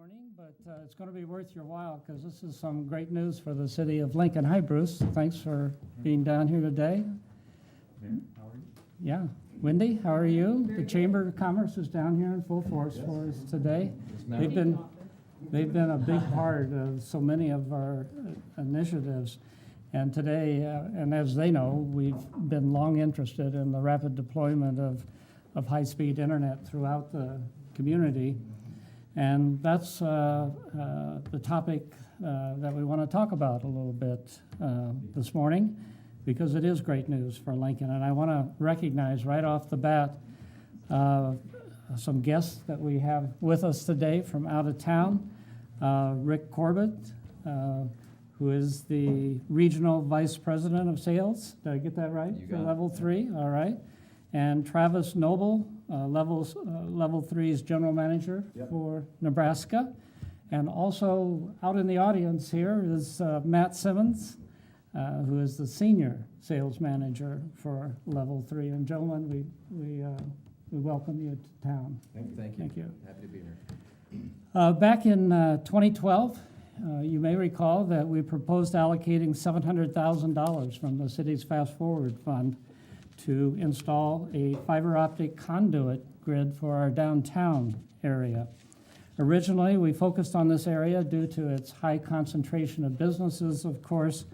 morning, but it's going to be worth your while because this is some great news for the city of Lincoln. Hi, Bruce. Thanks for being down here today. How are you? Yeah. Wendy, how are you? Very The good. Chamber of Commerce is down here in full force Yes. for us today. Yes, ma'am. They've been a big part of so many of our initiatives. And today, and as they know, we've been long interested in the rapid deployment of high-speed internet throughout the community. And that's the topic that we want to talk about a little bit this morning, because it is great news for Lincoln. And I want to recognize right off the bat some guests that we have with us today from out of town. Rick Corbett, who is the Regional Vice President of Sales. Did I get that right? You For got it. Level 3, all right. And Travis Noble, Level 3's General Manager Yep. for Nebraska. And also out in the audience here is Matt Simmons, who is the Senior Sales Manager for Level 3. And gentlemen, we welcome you to town. Thank you. Thank you. Happy to be here. Back in 2012, you may recall that we proposed allocating $700,000 from the city's Fast Forward Fund to install a fiber optic conduit grid for our downtown area. Originally, we focused on this area due to its high concentration of businesses, of course,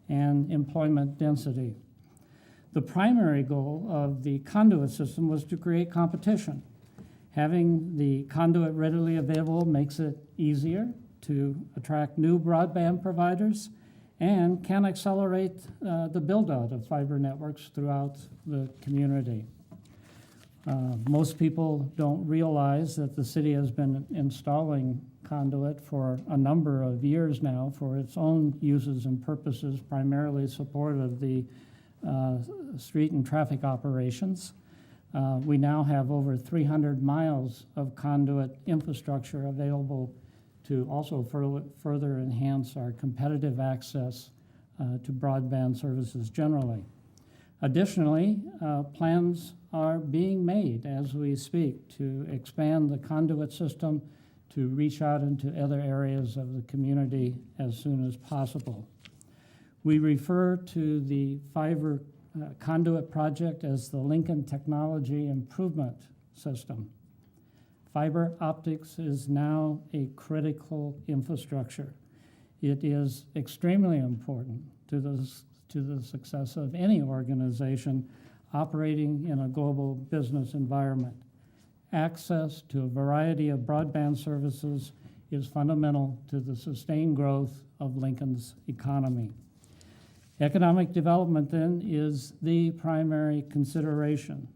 and employment density. The primary goal of the conduit system was to create competition. Having the conduit readily available makes it easier to attract new broadband providers and can accelerate the build-out of fiber networks throughout the community. Most people don't realize that the city has been installing conduit for a number of years now for its own uses and purposes, primarily support of the street and traffic operations. We now have over 300 miles of conduit infrastructure available to also further enhance our competitive access to broadband services generally. Additionally, plans are being made as we speak to expand the conduit system to reach out into other areas of the community as soon as possible. We refer to the fiber conduit project as the Lincoln Technology Improvement System. Fiber optics is now a critical infrastructure. It is extremely important to the success of any organization operating in a global business environment. Access to a variety of broadband services is fundamental to the sustained growth of Lincoln's economy. Economic development, then, is the primary consideration.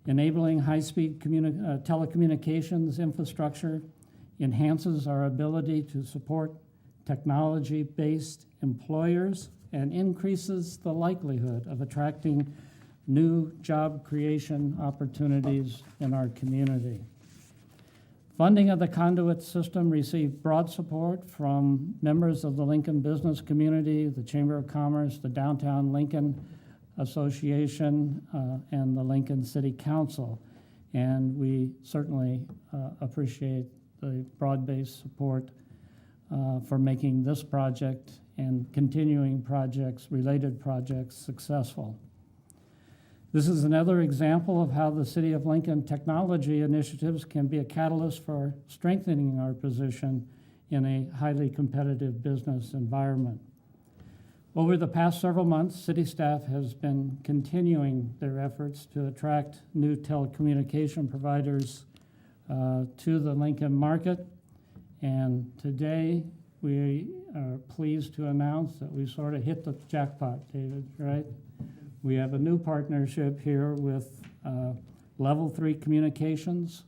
Enabling high-speed telecommunications infrastructure enhances our ability to support technology-based employers and increases the likelihood of attracting new job creation opportunities in our community. Funding of the conduit system received broad support from members of the Lincoln business community, the Chamber of Commerce, the Downtown Lincoln Association, and the Lincoln City Council. And we certainly appreciate the broad-based support for making this project and continuing projects, related projects, successful. This is another example of how the City of Lincoln technology initiatives can be a catalyst for strengthening our position in a highly competitive business environment. Over the past several months, city staff has been continuing their efforts to attract new telecommunication providers to the Lincoln market. And today, we are pleased to announce that we sort of hit the jackpot, David, right? We have a new partnership here with Level 3 Communications.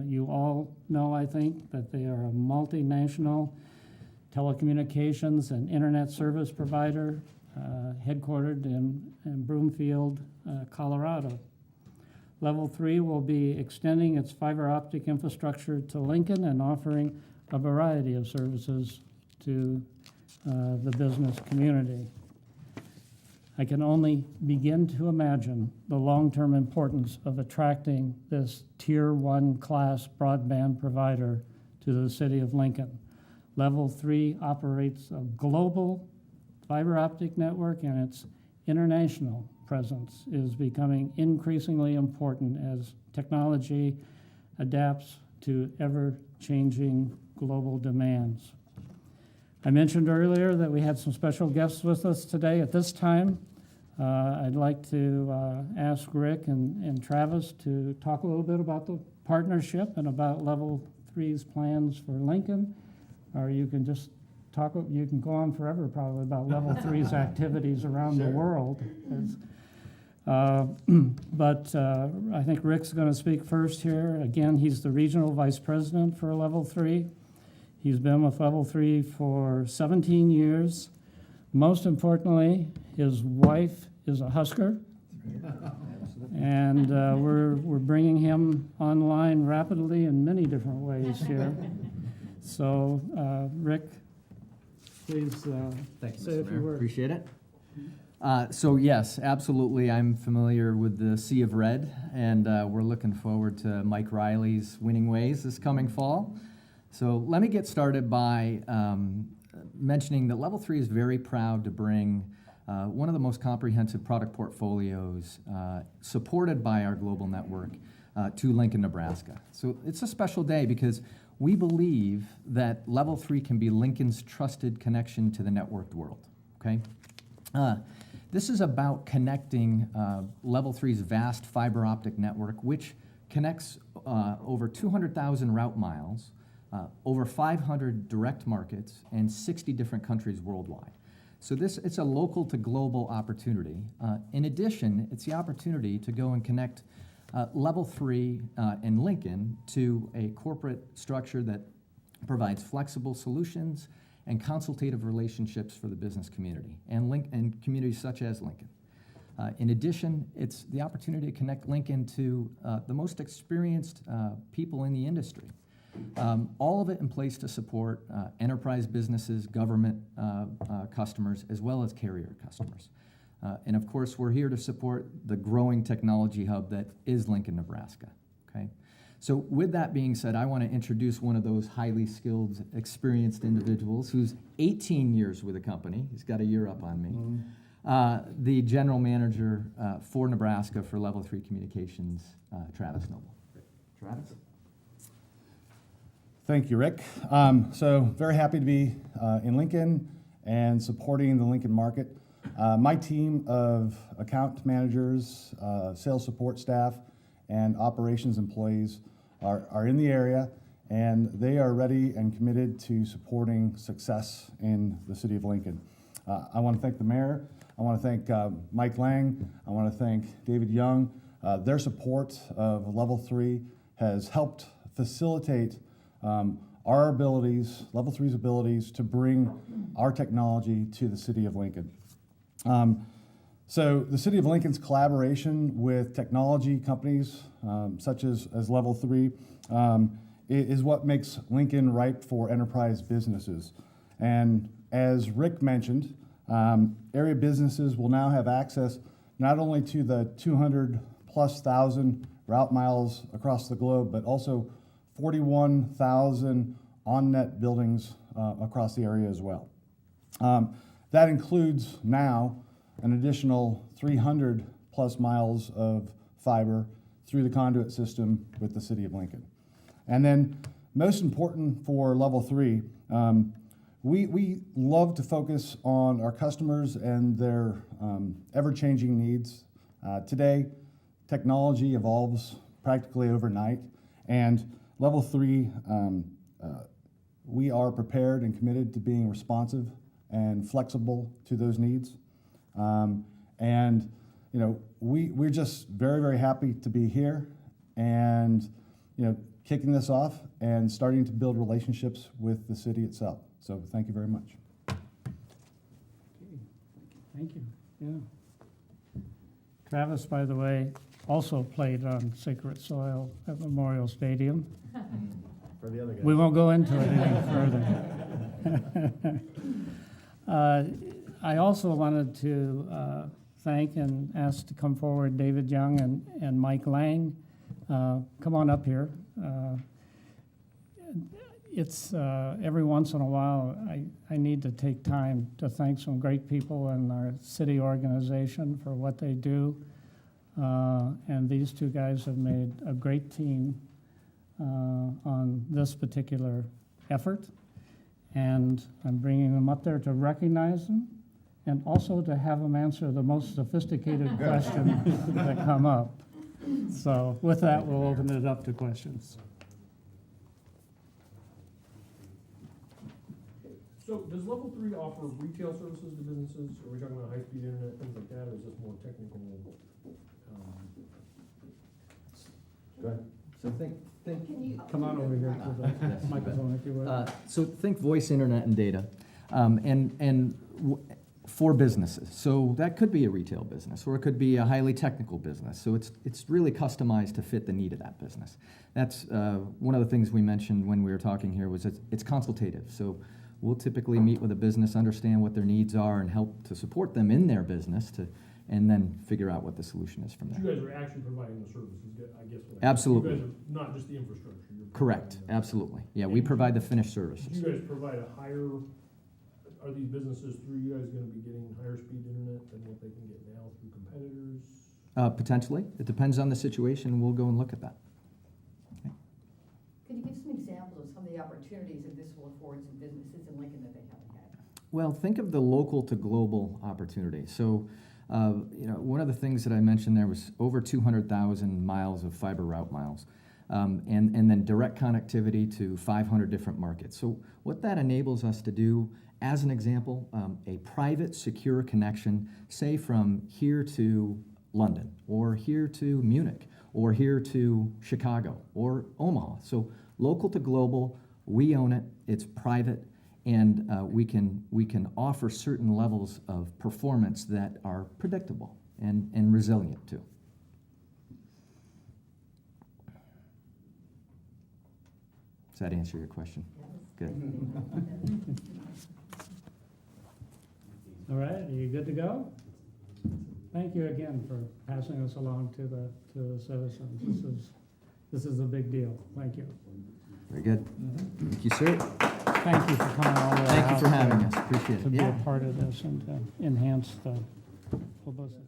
You all know, I think, that they are a multinational telecommunications and internet service provider headquartered in Broomfield, Colorado. Level 3 will be extending its fiber optic infrastructure to Lincoln and offering a variety of services to the business community. I can only begin to imagine the long-term importance of attracting this Tier 1 class broadband provider to the city of Lincoln. Level 3 operates a global fiber optic network, and its international presence is becoming increasingly important as technology adapts to ever-changing global demands. I mentioned earlier that we had some special guests with us today. At this time, I'd like to ask Rick and Travis to talk a little bit about the partnership and about Level 3's plans for Lincoln, or you can just talk, you can go on forever probably about Level 3's activities around the world. But I think Rick's going to speak first here. Again, he's the Regional Vice President for Level 3. He's been with Level 3 for 17 years. Most importantly, his wife is a Husker. And we're bringing him online rapidly in many different ways here. So, Rick, please Thanks, say a Mr. few Mayor. words. Appreciate it. So yes, absolutely, I'm familiar with the Sea of Red, and we're looking forward to Mike Riley's Winning Ways this coming fall. So let me get started by mentioning that Level 3 is very proud to bring one of the most comprehensive product portfolios supported by our global network to Lincoln, Nebraska. So it's a special day because we believe that Level 3 can be Lincoln's trusted connection to the networked world, okay? This is about connecting Level 3's vast fiber optic network, which connects over 200,000 route miles, over 500 direct markets, and 60 different countries worldwide. So it's a local to global opportunity. In addition, it's the opportunity to go and connect Level 3 in Lincoln to a corporate structure that provides flexible solutions and consultative relationships for the business community and communities such as Lincoln. In addition, it's the opportunity to connect Lincoln to the most experienced people in the industry. All of it in place to support enterprise businesses, government customers, as well as carrier customers. And of course, we're here to support the growing technology hub that is Lincoln, Nebraska, okay? So with that being said, I want to introduce one of those highly skilled, experienced individuals who's 18 years with the company. He's got a year up on me. The general manager for Nebraska for Level 3 Communications, Travis Noble. Travis? Thank you, Rick. So very happy to be in Lincoln and supporting the Lincoln market. My team of account managers, sales support staff, and operations employees are in the area, and they are ready and committed to supporting success in the city of Lincoln. I want to thank the mayor. I want to thank Mike Lang. I want to thank David Young. Their support of Level 3 has helped facilitate our abilities, Level 3's abilities, to bring our technology to the city of Lincoln. So the City of Lincoln's collaboration with technology companies such as Level 3 is what makes Lincoln ripe for enterprise businesses. And as Rick mentioned, area businesses will now have access not only to the 200,000+ route miles across the globe, but also 41,000 on-net buildings across the area as well. That includes now an additional 300+ miles of fiber through the conduit system with the City of Lincoln. And then most important for Level 3, we love to focus on our customers and their ever-changing needs. Today, technology evolves practically overnight, and Level 3, we are prepared and committed to being responsive and flexible to those needs. And you know, we're just very, very happy to be here and, you know, kicking this off and starting to build relationships with the city itself. So thank you very much. Thank you. Yeah. Travis, by the way, also played on sacred soil at Memorial Stadium. For the other guys. We won't go into it any further. I also wanted to thank and ask to come forward David Young and Mike Lang. Come on up here. it's, every once in a while, I need to take time to thank some great people in our city organization for what they do. And these two guys have made a great team on this particular effort. And I'm bringing them up there to recognize them and also to have them answer the most sophisticated questions that come up. So with that, we'll open it up to questions. So does level 3 offer retail services to businesses? Are we talking about high-speed internet, things like that, or is this more technical? Go ahead. So think, Come on over here to the microphone if you would. so think voice, internet, and data, for businesses. So that could be a retail business, or it could be a highly technical business. So it's really customized to fit the need of that business. That's one of the things we mentioned when we were talking here was it's consultative. So we'll typically meet with a business, understand what their needs are, and help to support them in their business and then figure out what the solution is from But there. you guys are actually providing the services, I guess. Absolutely. You guys are not just the infrastructure. You're Correct, providing the- absolutely. Yeah, we provide the finished services. Do you guys provide a higher, are these businesses through you guys gonna be getting higher speed internet than what they can get now through competitors? Potentially, it depends on the situation. We'll go and look at that. Could you give some examples of some of the opportunities that this will afford some businesses in Lincoln that they haven't had? Well, think of the local to global opportunity. So, one of the things that I mentioned there was over 200,000 miles of fiber route miles, and then direct connectivity to 500 different markets. So what that enables us to do, as an example, a private, secure connection, say from here to London, or here to Munich, or here to Chicago, or Omaha. So local to global, we own it, it's private, and we can offer certain levels of performance that are predictable and resilient too. Does that answer your question? Good. All right, are you good to go? Thank you again for passing us along to the citizens. This is a big deal. Thank you. Very good. Thank you, sir. Thank you for coming all the way Thank you out for having there us. Appreciate to it. be Yeah. a part of this and to enhance the publicity.